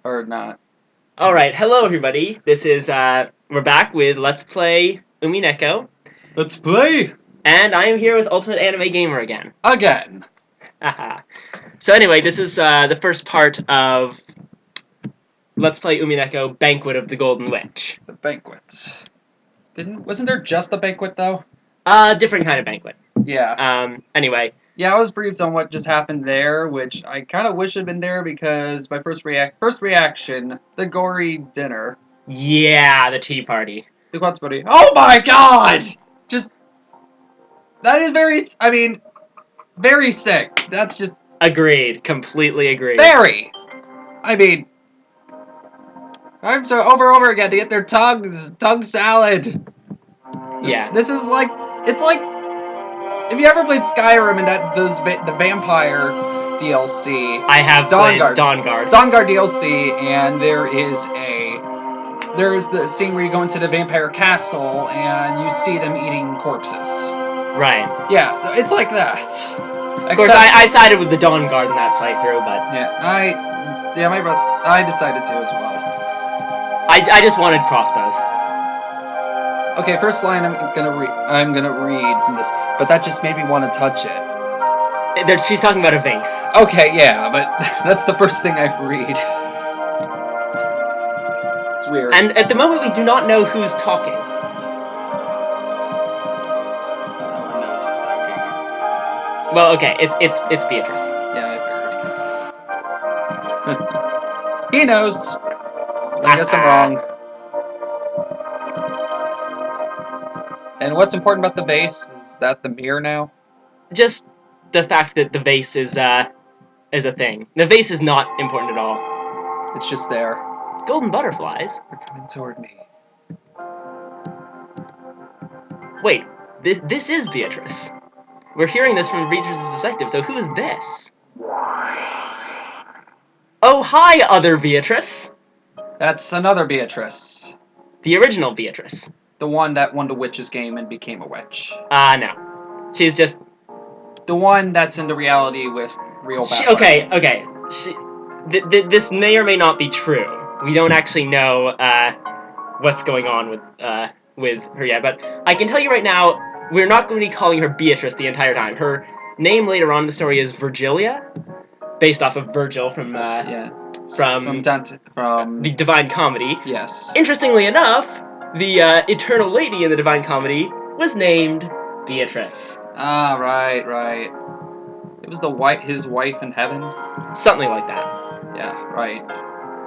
Or not. Alright, hello everybody. This is, we're back with Let's Play Umineko. Let's play! And I am here with UltimateAnimeGamer again. Again! Haha. So anyway, this is, the first part of Let's Play Umineko Banquet of the Golden Witch. The banquet. Wasn't there just a banquet, though? Different kind of banquet. Yeah. Anyway. Yeah, I was briefed on what just happened there, which I kind of wish had been there because my first reaction, the gory dinner. Yeah, the tea party. The Quats Buddy. Oh my god! That is very sick. That's just... Agreed. Completely agreed. Very! I'm so over again to get their tongue salad. Yeah. This is like, it's like, if you ever played Skyrim and the vampire DLC. I have played Dawnguard. Dawnguard DLC, and there's the scene where you go into the vampire castle and you see them eating corpses. Right. Yeah, so it's like that. Of course, I sided with the Dawnguard in that playthrough, but... Yeah, my brother, I decided to as well. I just wanted crossbows. Okay, first line I'm gonna read from this, but that just made me want to touch it. She's talking about a vase. Okay, yeah, but that's the first thing I read. It's weird. And at the moment, we do not know who's talking. No one knows who's talking. Well, okay, it's Beatrice. Yeah, I figured. He knows. I guess I'm wrong. And what's important about the vase? Is that the mirror now? Just the fact that the vase is a thing. The vase is not important at all. It's just there. Golden butterflies? They're coming toward me. Wait, this is Beatrice. We're hearing this from Beatrice's perspective, so who is this? Oh, hi, other Beatrice! That's another Beatrice. The original Beatrice. The one that won the witch's game and became a witch. No. She's just... The one that's into reality with real bad Okay. This may or may not be true. We don't actually know what's going on with her yet, but I can tell you right now, we're not going to be calling her Beatrice the entire time. Her name later on in the story is Virgilia, based off of Virgil from Dante, from the Divine Comedy. Yes. Interestingly enough, the Eternal Lady in the Divine Comedy was named Beatrice. Ah, right. It was his wife in heaven? Something like that. Yeah, right.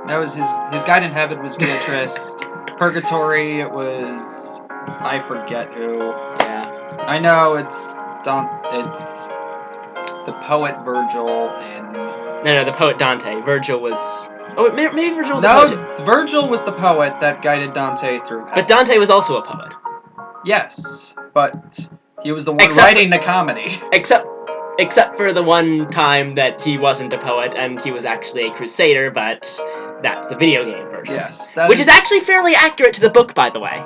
That was his guide in heaven was Beatrice. Purgatory, it was... I forget who. Yeah. I know, it's the poet Virgil and... No, the poet Dante. Virgil was... Oh, maybe Virgil was a poet. No, Virgil was the poet that guided Dante through hell. But Dante was also a poet. Yes, but he was the one writing the comedy. Except for the one time that he wasn't a poet and he was actually a crusader, but that's the video game version. Yes. Which is actually fairly accurate to the book, by the way.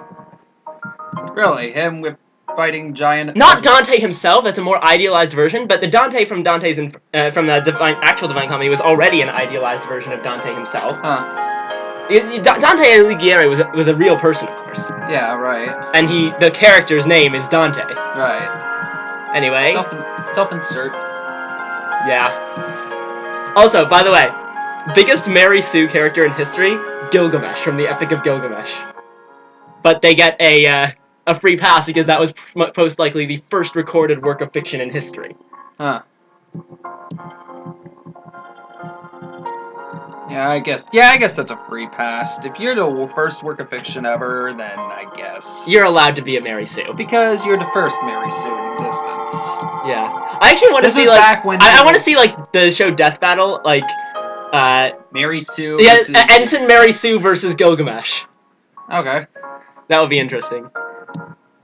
Really? Him with fighting giant... Not Dante himself, that's a more idealized version, but the Dante from from the actual Divine Comedy was already an idealized version of Dante himself. Huh. Dante Alighieri was a real person, of course. Yeah, right. And the character's name is Dante. Right. Anyway. Self-insert. Yeah. Also, by the way, biggest Mary Sue character in history, Gilgamesh from the Epic of Gilgamesh. But they get a free pass because that was most likely the first recorded work of fiction in history. Huh. Yeah, I guess that's a free pass. If you're the first work of fiction ever, then I guess you're allowed to be a Mary Sue because you're the first Mary Sue in existence. Yeah, I actually want to see back when I want to see like the show Death Battle, like Mary Sue. Yeah, Ensign Mary Sue versus Gilgamesh. Okay, that would be interesting.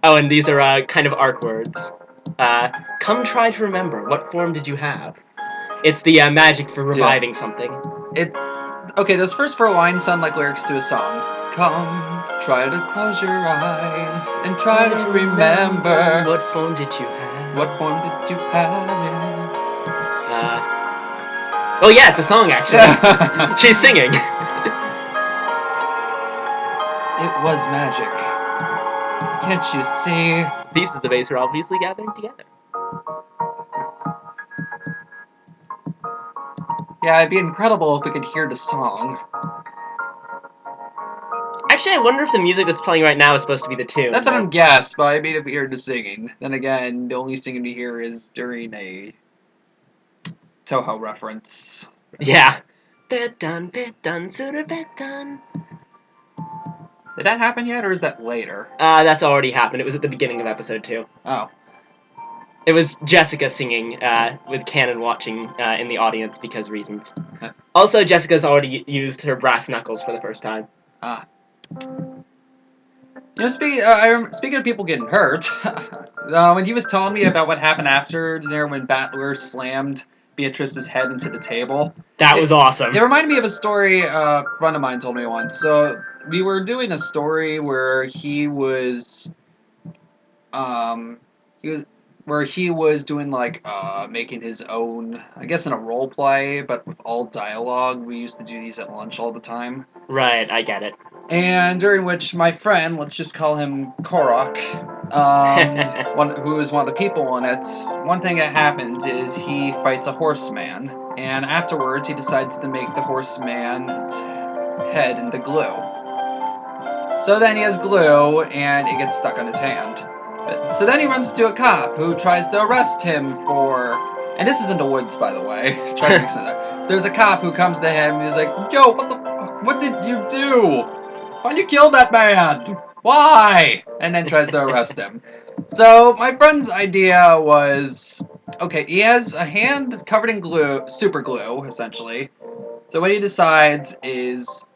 Oh, and these are kind of arc words. Come try to remember. What form did you have? It's the magic for reviving something. Okay, those first 4 lines sound like lyrics to a song. Come, try to close your eyes and try to remember. What form did you have? What form did you have? Oh yeah, it's a song actually. She's singing. was magic. Can't you see? Pieces of the base are obviously gathering together. Yeah, it'd be incredible if we could hear the song. Actually, I wonder if the music that's playing right now is supposed to be the tune. That's what I'm guessing, but I mean if we hear the singing. Then again, the only singing we hear is during a Toho reference. Yeah. Bet done, sooner bet done. Did that happen yet, or is that later? That's already happened. It was at the beginning of episode 2. Oh. It was Jessica singing with Cannon watching in the audience because reasons. Also, Jessica's already used her brass knuckles for the first time. Ah. You know, speaking of people getting hurt, when he was telling me about what happened after there when Battler slammed Beatrice's head into the table. That was awesome. It reminded me of a story a friend of mine told me once. So we were doing a story where he was doing like making his own, I guess in a role play, but with all dialogue. We used to do these at lunch all the time. Right, I get it. And during which my friend, let's just call him Korok, who is one of the people in it, one thing that happens is he fights a horseman, and afterwards he decides to make the horseman's head into glue. So then he has glue, and it gets stuck on his hand. So then he runs to a cop who tries to arrest him for... And this is in the woods, by the way. Try to mix it up. So there's a cop who comes to him, and he's like, "Yo, what did you do? Why'd you kill that man? Why?" And then tries to arrest him. So my friend's idea was, okay, he has a hand covered in glue, super glue, essentially. So what he decides is,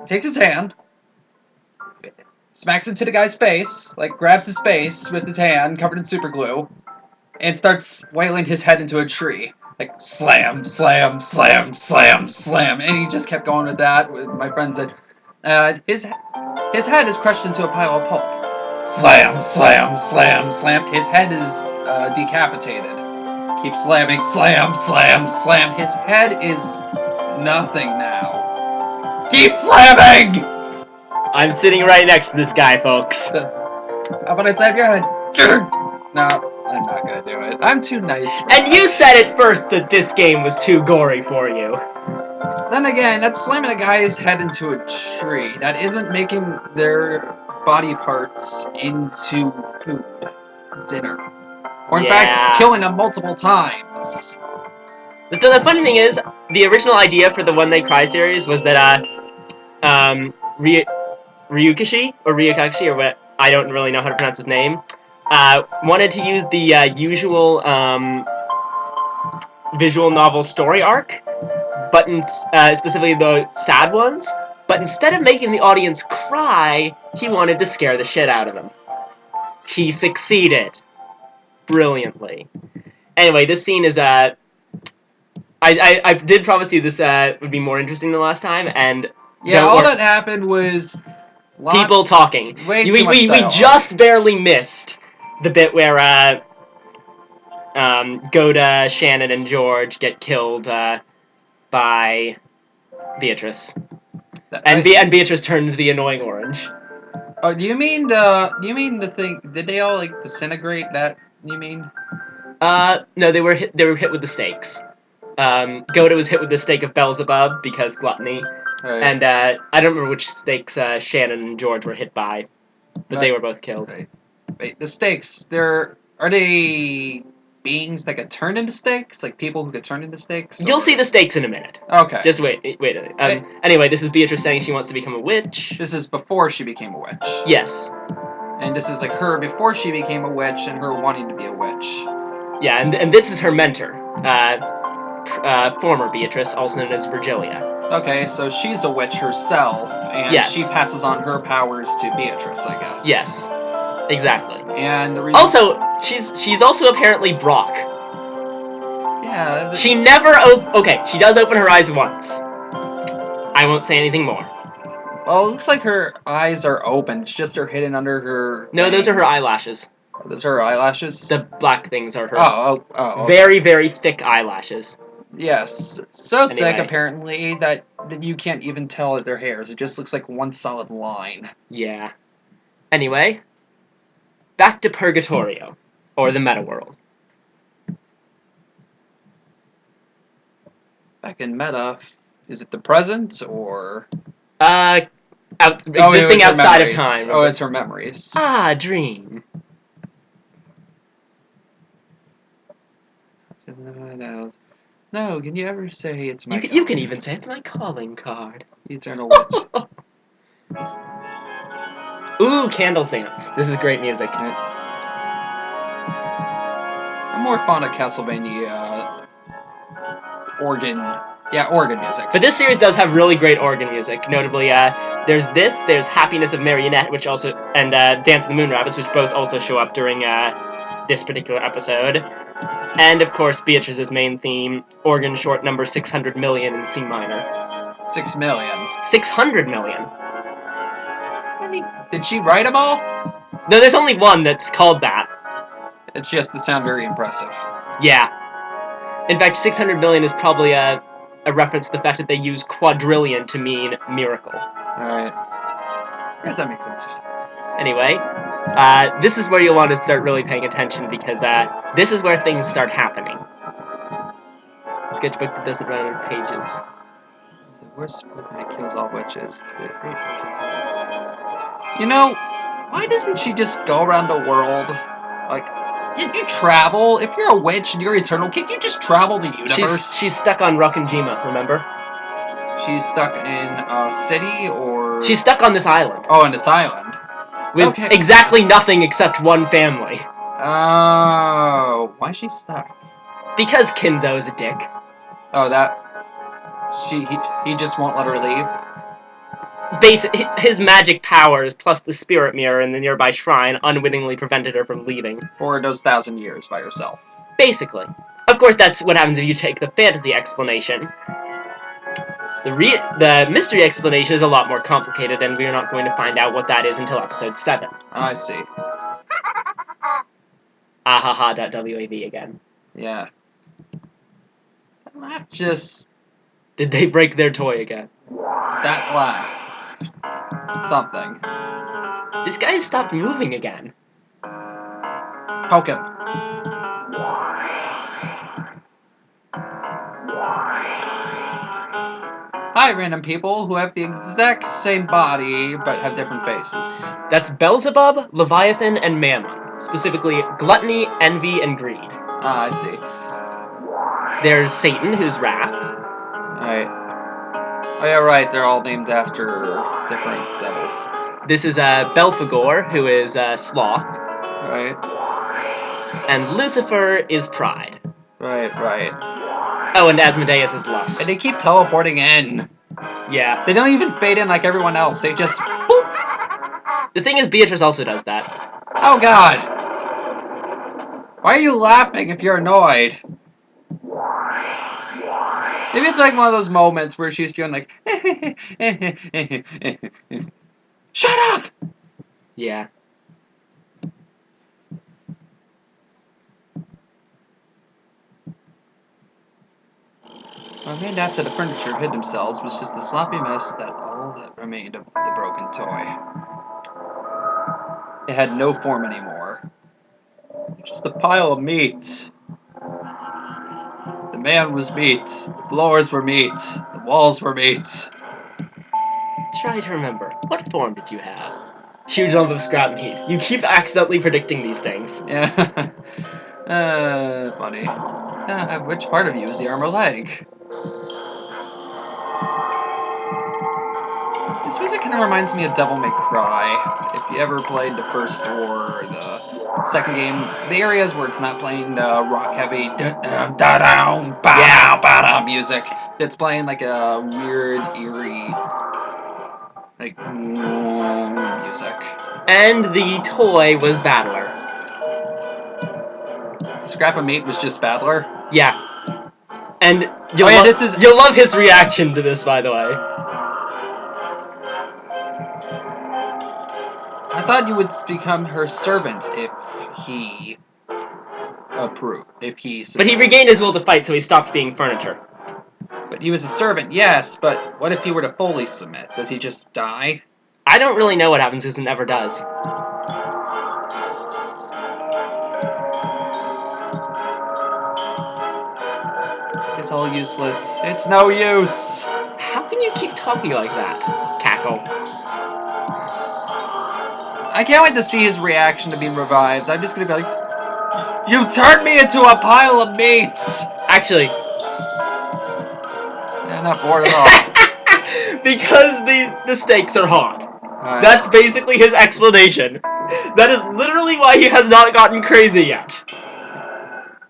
takes his hand, smacks into the guy's face, like grabs his face with his hand covered in super glue, and starts wailing his head into a tree. Like, slam, slam, slam, slam, slam. And he just kept going with that. My friend said, his head is crushed into a pile of pulp. Slam, slam, slam, slam. His head is decapitated. Keep slamming, slam, slam, slam. His head is nothing now. Keep slamming! I'm sitting right next to this guy, folks. How about I slam your head? No, I'm not gonna do it. I'm too nice for And that. you said it first that this game was too gory for you. Then again, that's slamming a guy's head into a tree. That isn't making their body parts into food, dinner. Or in fact, killing them multiple times. The funny thing is, the original idea for the One They Cry series was that, Ryukishi, or Ryukashi, or what, I don't really know how to pronounce his name, wanted to use the usual visual novel story arc, but specifically the sad ones, but instead of making the audience cry, he wanted to scare the shit out of them. He succeeded. Brilliantly. Anyway, this scene is, I did promise you this would be more interesting than last time, and yeah, all that happened was people talking. We just barely missed the bit where Goda, Shannon, and George get killed by Beatrice, and Beatrice turned into the annoying orange. Oh, do you mean the thing? Did they all like disintegrate? That you mean? No, they were hit with the stakes. Goda was hit with the stake of Beelzebub because gluttony. Right. And I don't remember which stakes Shannon and George were hit by, but they were both killed. Wait, the stakes, are they beings that get turned into stakes? Like people who get turned into stakes? You'll see the stakes in a minute. Okay. Just wait. Anyway, this is Beatrice saying she wants to become a witch. This is before she became a witch. Yes. And this is like her before she became a witch and her wanting to be a witch. Yeah, and this is her mentor, former Beatrice, also known as Virgilia. Okay, so she's a witch herself, and she passes on her powers to Beatrice, I guess. Yes, exactly. And the reason... Also, she's also apparently Brock. Yeah. She never okay, she does open her eyes once. I won't say anything more. Well, it looks like her eyes are open. It's just they're hidden under her... No, those are her eyelashes. Those are her eyelashes? The black things are her. Oh, okay. Very, very thick eyelashes. Yes, so thick Anyway. apparently that you can't even tell that they're hairs. It just looks like one solid line. Yeah. Anyway, back to Purgatorio, or the meta world. Back in meta, is it the present or? Existing her outside of memories. time. Oh, it's her memories. Ah, dream. No, can you ever say it's my You can even say it's my calling card. The Eternal Witch. Ooh, Candle Saints. This is great music. I'm more fond of Castlevania organ music. But this series does have really great organ music. Notably, there's Happiness of Marionette, which also, and Dance of the Moon Rabbits, which both also show up during this particular episode. And of course, Beatrice's main theme, organ short number 600 million in C minor. 6 million. 600 million. Did she write them all? No, there's only one that's called that. It's just the sound very impressive. Yeah. In fact, 600 million is probably a reference to the fact that they use quadrillion to mean miracle. Alright. I guess that makes sense. Anyway, this is where you'll want to start really paying attention because this is where things start happening. Sketchbook that doesn't run out of pages. Where's that kills all witches? You know, why doesn't she just go around the world? Like, you travel. If you're a witch and you're eternal, can't you just travel the universe? She's stuck on Rokkenjima, remember? She's stuck in a city, or... She's stuck on this island. Oh, on this island. With exactly nothing except one family. Oh, why is she stuck? Because Kinzo is a dick. Oh, he just won't let her leave? His magic powers, plus the spirit mirror in the nearby shrine, unwittingly prevented her from leaving. For those 1,000 years by herself. Basically. Of course, that's what happens if you take the fantasy explanation. The mystery explanation is a lot more complicated, and we are not going to find out what that is until episode 7. I see. Ahaha.wav again. Yeah. That just... Did they break their toy again? That laugh. Something. This guy has stopped moving again. Poke him. Hi, random people who have the exact same body but have different faces. That's Beelzebub, Leviathan, and Mammon. Specifically, Gluttony, Envy, and Greed. Ah, I see. There's Satan, who's Wrath. Alright. Oh yeah, right, they're all named after different devils. This is Belphegor, who is Sloth. Right. And Lucifer is Pride. Right. Oh, and Asmodeus is Lust. And they keep teleporting in. Yeah. They don't even fade in like everyone else, they just... Boop! The thing is, Beatrice also does that. Oh god! Why are you laughing if you're annoyed? Maybe it's like one of those moments where she's doing like... Shut up! Yeah. What made after the furniture hid themselves was just the sloppy mess that all that remained of the broken toy. It had no form anymore. Just a pile of meat. The man was meat. The floors were meat. The walls were meat. Try to remember. What form did you have? Huge lump of scrap meat. You keep accidentally predicting these things. Yeah. Funny. Which part of you is the arm or leg? This music kind of reminds me of Devil May Cry. If you ever played the first or the second game, the areas where it's not playing the rock-heavy music, it's playing like a weird, eerie, like music. And the toy was Battler. Scrap of Meat was just Battler? Yeah. And you'll you'll love his reaction to this, by the way. I thought you would become her servant if he approve. If he But submitted. he regained his will to fight, so he stopped being furniture. But he was a servant, yes. But what if he were to fully submit? Does he just die? I don't really know what happens because it never does. It's all useless. It's no use. How can you keep talking like that? Cackle. I can't wait to see his reaction to being revived. I'm just gonna be like, you turned me into a pile of meat! Actually... Yeah, not bored at all. Because the steaks are hot. Right. That's basically his explanation. That is literally why he has not gotten crazy yet.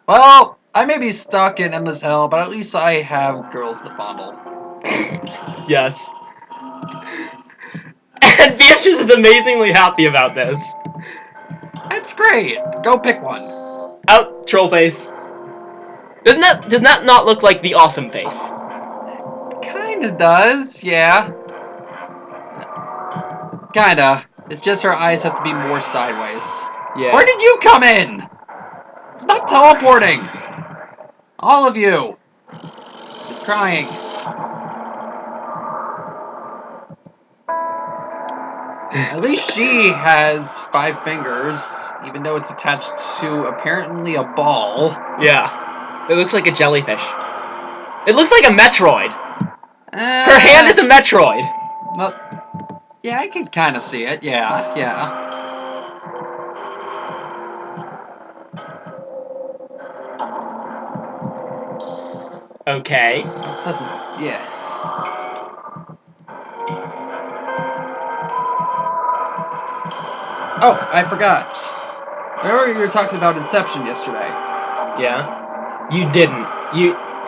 Well, I may be stuck in endless hell, but at least I have girls to fondle. Yes. And Beatrice is amazingly happy about this. That's great. Go pick one. Out, troll face. Does that not look like the awesome face? Kinda does, yeah. Kinda. It's just her eyes have to be more sideways. Yeah. Where did you come in? Stop teleporting! All of you! You're crying. At least she has 5 fingers, even though it's attached to apparently a ball. Yeah. It looks like a jellyfish. It looks like a Metroid. Her hand is a Metroid. Well, yeah, I can kind of see it. Yeah, yeah. Okay. Doesn't. Yeah. Oh, I forgot. Remember you were talking about Inception yesterday? Yeah. You didn't.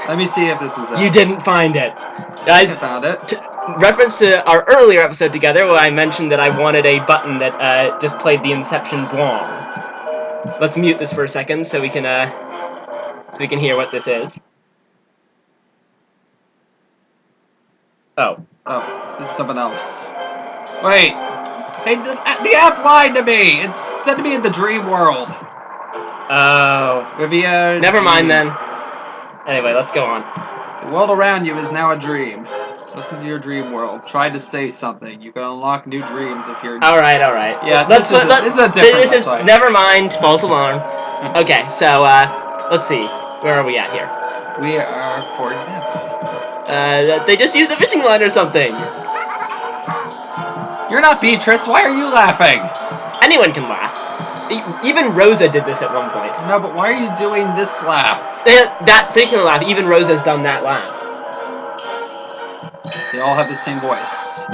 Let me see if this is it. You didn't find it. I found it. Reference to our earlier episode together where I mentioned that I wanted a button that just played the Inception blong. Let's mute this for a second so we can hear what this is. Oh. Oh, this is something else. Wait. Hey, the app lied to me. It's sending me in the dream world. Oh. Never mind then. Anyway, let's go on. The world around you is now a dream. Listen to your dream world. Try to say something. You can unlock new dreams if you're... Alright. Yeah, this is a different... This is... Never mind. False alarm. Okay, so, let's see. Where are we at here? We are, for example... they just used a fishing line or something. You're not Beatrice. Why are you laughing? Anyone can laugh. Even Rosa did this at one point. No, but why are you doing this laugh? That particular laugh, even Rosa's done that laugh. They all have the same voice.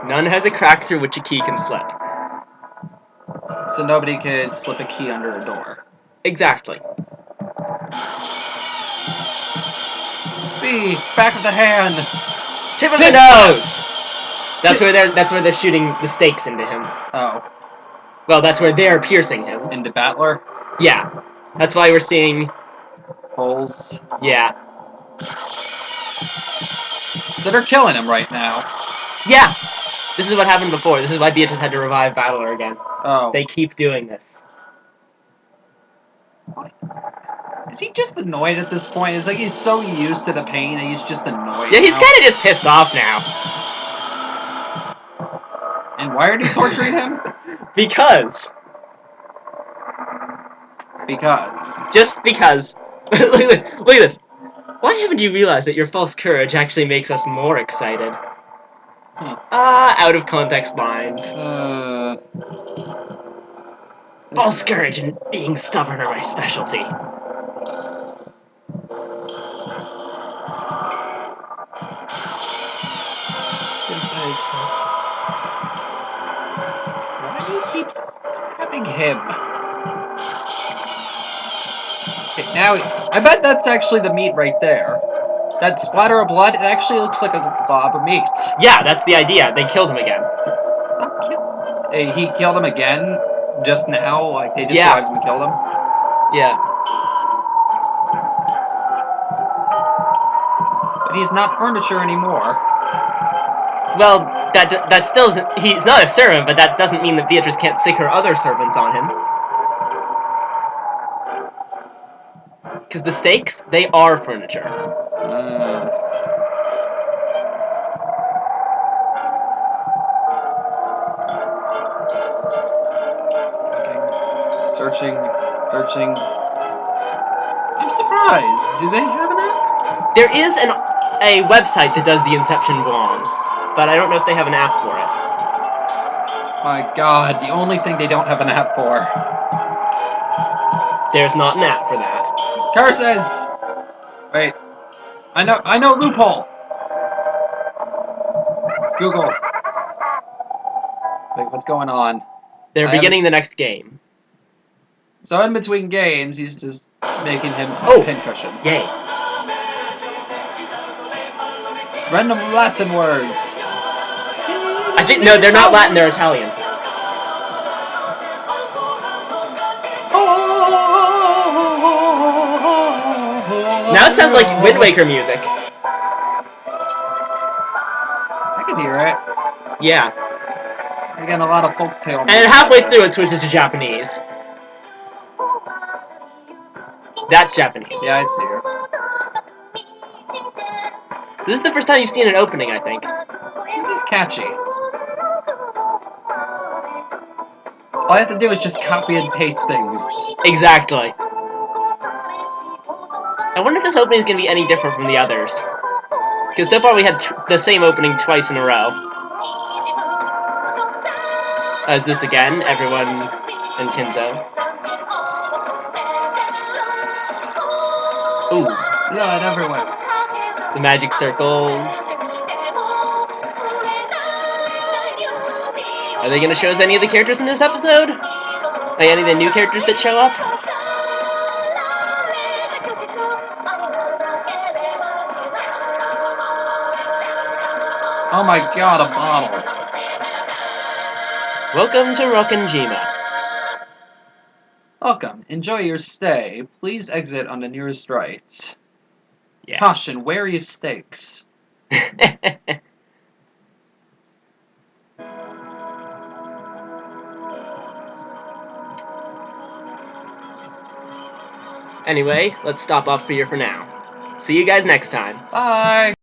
None has a crack through which a key can slip. So nobody could slip a key under a door. Exactly. B, back of the hand. Tip of the nose. That's where they're shooting the stakes into him. Oh. Well, that's where they're piercing him. Into Battler? Yeah. That's why we're seeing... Holes? Yeah. So they're killing him right now. Yeah! This is what happened before. This is why Beatrice had to revive Battler again. Oh. They keep doing this. Is he just annoyed at this point? It's like he's so used to the pain and he's just annoyed. Yeah, he's kind of just pissed off now. And why are they torturing him? Because. Because. Just because. Look at this. Why haven't you realized that your false courage actually makes us more excited? Out of context lines. False courage and being stubborn are my specialty. Why do you keep stabbing him? Okay, now, I bet that's actually the meat right there. That splatter of blood, it actually looks like a glob of meat. Yeah, that's the idea. They killed him again. Stop killing. He killed him again just now? Like, they just revived him and killed him? Yeah. But he's not furniture anymore. Well, that still isn't... He's not a servant, but that doesn't mean that Beatrice can't sick her other servants on him. because the stakes, they are furniture. Searching. I'm surprised. Do they have an app? There is a website that does the Inception Vlog, but I don't know if they have an app for it. My God, the only thing they don't have an app for. There's not an app for that. Curses! Wait. I know loophole! Google. Wait, what's going on? They're beginning the next game. So in between games, he's just making him a pincushion. Yay. Random Latin words. I think, no, they're not Latin, they're Italian. Now it sounds like Wind Waker music. I can hear it. Yeah. Again, a lot of folktale music. And halfway through it switches to Japanese. That's Japanese. Yeah, I see it. So this is the first time you've seen an opening, I think. This is catchy. All I have to do is just copy and paste things. Exactly. I wonder if this opening is going to be any different from the others. Because so far we had the same opening twice in a row. Is this again? Everyone and Kinzo. Ooh. Blood everywhere. The magic circles. Are they going to show us any of the characters in this episode? Like any of the new characters that show up? Oh my God, a bottle. Welcome to Rokkenjima. Welcome. Enjoy your stay. Please exit on the nearest right. Yeah. Caution, wary of stakes. Anyway, let's stop off here for now. See you guys next time. Bye.